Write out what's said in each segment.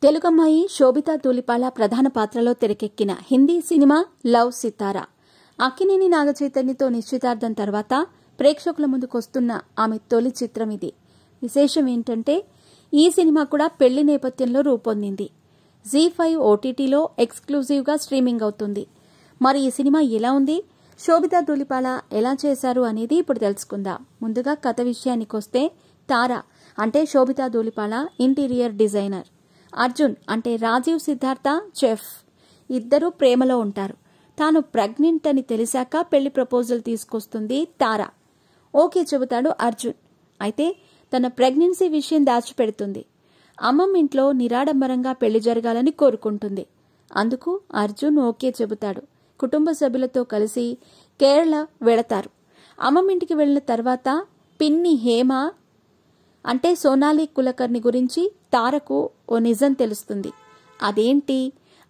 తెలుగమ్మాయి శోభితా ధూళిపాల ప్రధాన పాత్రలో తెరకెక్కిన హిందీ సినిమా లవ్ సితారా. అక్కినేని నాగచైతన్యతో నిశ్చితార్థం తర్వాత ప్రేక్షకుల ముందుకొస్తున్న ఆమె తొలి చిత్రం ఇది. విశేషం ఏంటంటే ఈ సినిమా కూడా పెళ్లి నేపథ్యంలో రూపొందింది. జీ5 ఓటీటీలో ఎక్స్క్లూజివ్గా స్ట్రీమింగ్ అవుతుంది. మరి ఈ సినిమా ఎలా ఉంది, శోభితా ధూళిపాల ఎలా చేశారు అనేది ఇప్పుడు తెలుసుకుందాం. ముందుగా కథ విషయానికొస్తే తారా అంటే శోభితా ధూళిపాల ఇంటీరియర్ డిజైనర్, అర్జున్ అంటే రాజీవ్ సిద్ధార్థ చెఫ్. ఇద్దరూ ప్రేమలో ఉంటారు. తాను ప్రెగ్నెంట్ అని తెలిసాక పెళ్లి ప్రపోజల్ తీసుకొస్తుంది తారా. ఓకే చెబుతాడు అర్జున్. అయితే తన ప్రెగ్నెన్సీ విషయం దాచిపెడుతుంది. అమ్మమ్మ ఇంట్లో నిరాడంబరంగా పెళ్లి జరగాలని కోరుకుంటుంది. అందుకు అర్జున్ ఓకే చెబుతాడు. కుటుంబ సభ్యులతో కలిసి కేరళ వెళతారు. అమ్మమ్మింటికి వెళ్లిన తర్వాత పిన్ని హేమ అంటే సోనాలి కులకర్ణి గురించి తారకు ఓ నిజం తెలుస్తుంది. అదేంటి,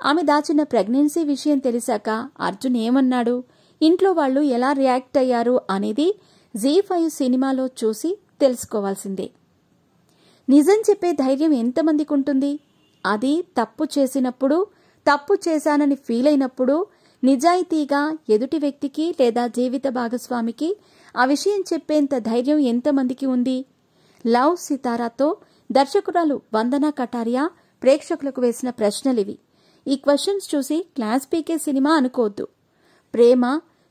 ఆమె దాచిన ప్రెగ్నెన్సీ విషయం తెలిసాక అర్జున్ ఏమన్నాడు, ఇంట్లో వాళ్ళు ఎలా రియాక్ట్ అయ్యారు అనేది జీ5 సినిమాలో చూసి తెలుసుకోవాల్సిందే. నిజం చెప్పే ధైర్యం ఎంతమందికి ఉంటుంది? అది తప్పు చేసినప్పుడు, తప్పు చేశానని ఫీల్ అయినప్పుడు నిజాయితీగా ఎదుటి వ్యక్తికి లేదా జీవిత భాగస్వామికి ఆ విషయం చెప్పేంత ధైర్యం ఎంతమందికి ఉంది? లవ్ సితారాతో దర్శకురాలు వందనా కటారియా ప్రేక్షకులకు వేసిన ప్రశ్నలివి. ఈ క్వశ్చన్స్ చూసి క్లాస్ పీకే సినిమా అనుకోవద్దు. ప్రేమ,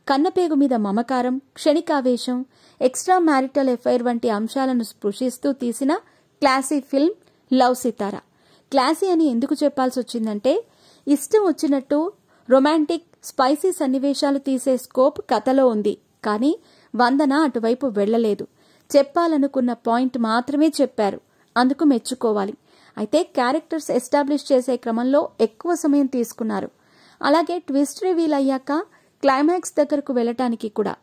కన్నపేగు మీద మమకారం, క్షణికావేశం, ఎక్స్ట్రా మ్యారిటల్ ఎఫైర్ వంటి అంశాలను స్పృశిస్తూ తీసిన క్లాసీ ఫిల్మ్ లవ్ సితారా. క్లాసీ అని ఎందుకు చెప్పాల్సి వచ్చిందంటే ఇష్టం వచ్చినట్టు రొమాంటిక్, స్పైసీ సన్నివేశాలు తీసే స్కోప్ కథలో ఉంది. కానీ వందన అటువైపు వెళ్లలేదు. చెప్పాలనుకున్న పాయింట్ మాత్రమే చెప్పారు. అందుకు మెచ్చుకోవాలి. అయితే క్యారెక్టర్స్ ఎస్టాబ్లిష్ చేసే క్రమంలో ఎక్కువ సమయం తీసుకున్నారు. అలాగే ట్విస్ట్ రివీల్ అయ్యాక క్లైమాక్స్ దగ్గరకు వెళ్లటానికి కూడా.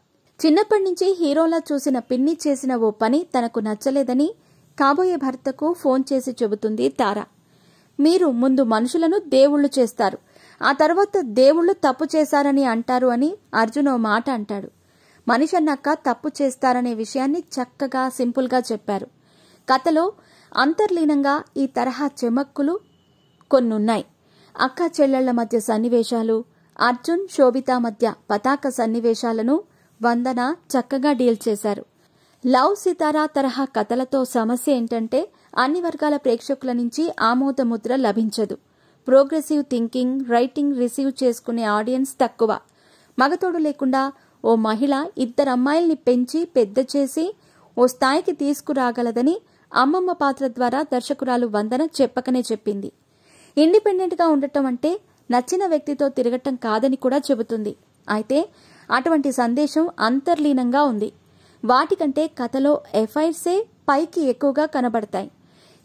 చిన్నప్పటి నుంచి హీరోలా చూసిన పిన్ని చేసిన ఓ పని తనకు నచ్చలేదని కాబోయే భర్తకు ఫోన్ చేసి చెబుతుంది తారా. మీరు ముందు మనుషులను దేవుళ్లు చేస్తారు, ఆ తర్వాత దేవుళ్లు తప్పు చేశారని అంటారు అని అర్జున్ ఓ మాట అంటాడు. మనిషి అన్నాక తప్పు చేస్తారనే విషయాన్ని చక్కగా సింపుల్గా చెప్పారు. కథలో అంతర్లీనంగా ఈ తరహా చెమక్కులు కొన్నున్నాయి. అక్క చెల్లెళ్ల మధ్య సన్నివేశాలు, అర్జున్ శోభిత మధ్య పతాక సన్నివేశాలను వందన చక్కగా డీల్ చేశారు. లవ్ సితారా తరహా కథలతో సమస్య ఏంటంటే అన్ని వర్గాల ప్రేక్షకుల నుంచి ఆమోద ముద్ర లభించదు. ప్రోగ్రెసివ్ థింకింగ్, రైటింగ్ రిసీవ్ చేసుకునే ఆడియన్స్ తక్కువ. మగతోడు లేకుండా ఓ మహిళ ఇద్దరు అమ్మాయిల్ని పెంచి పెద్ద చేసి ఓ స్థాయికి తీసుకురాగలదని అమ్మమ్మ పాత్ర ద్వారా దర్శకురాలు వందన చెప్పకనే చెప్పింది. ఇండిపెండెంట్ గా ఉండటం అంటే నచ్చిన వ్యక్తితో తిరగటం కాదని కూడా చెబుతుంది. అయితే అటువంటి సందేశం అంతర్లీనంగా ఉంది. వాటికంటే కథలో ఎఫైర్సే పైకి ఎక్కువగా కనబడతాయి.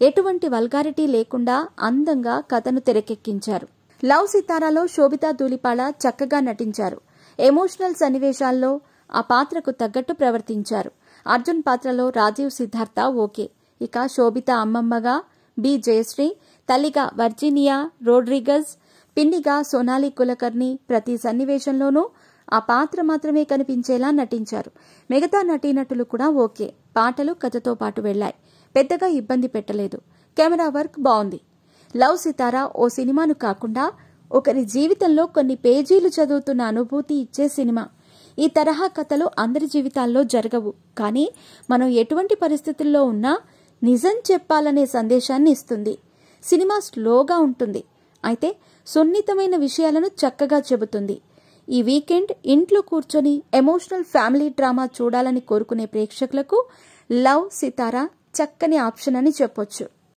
ఎటువంటి వల్గారిటీ లేకుండా అందంగా కథను తెరకెక్కించారు. లవ్ సితారాలో శోభితా ధూళిపాల చక్కగా నటించారు. ఎమోషనల్ సన్నివేశాల్లో ఆ పాత్రకు తగ్గట్టు ప్రవర్తించారు. అర్జున్ పాత్రలో రాజీవ్ సిద్ధార్థ ఓకే. ఇక శోభిత అమ్మమ్మగా బి జయశ్రీ, తల్లిగా వర్జీనియా రోడ్రిగస్, పిన్నిగా సోనాలి కులకర్ణి ప్రతి సన్నివేశంలోనూ ఆ పాత్ర మాత్రమే కనిపించేలా నటించారు. మిగతా నటీనటులు కూడా ఓకే. పాటలు కథతో పాటు వెళ్లాయి. పెద్దగా ఇబ్బంది పెట్టలేదు. కెమెరా వర్క్ బాగుంది. లవ్ సితారా ఓ సినిమాను కాకుండా ఒకరి జీవితంలో కొన్ని పేజీలు చదువుతున్న అనుభూతి ఇచ్చే సినిమా. ఈ తరహా కథలు అందరి జీవితాల్లో జరగవు. కానీ మనం ఎటువంటి పరిస్థితుల్లో ఉన్నా నిజం చెప్పాలనే సందేశాన్ని ఇస్తుంది. సినిమా స్లోగా ఉంటుంది, అయితే సున్నితమైన విషయాలను చక్కగా చెబుతుంది. ఈ వీకెండ్ ఇంట్లో కూర్చొని ఎమోషనల్ ఫ్యామిలీ డ్రామా చూడాలని కోరుకునే ప్రేక్షకులకు లవ్ సితారా చక్కని ఆప్షన్ అని చెప్పొచ్చు.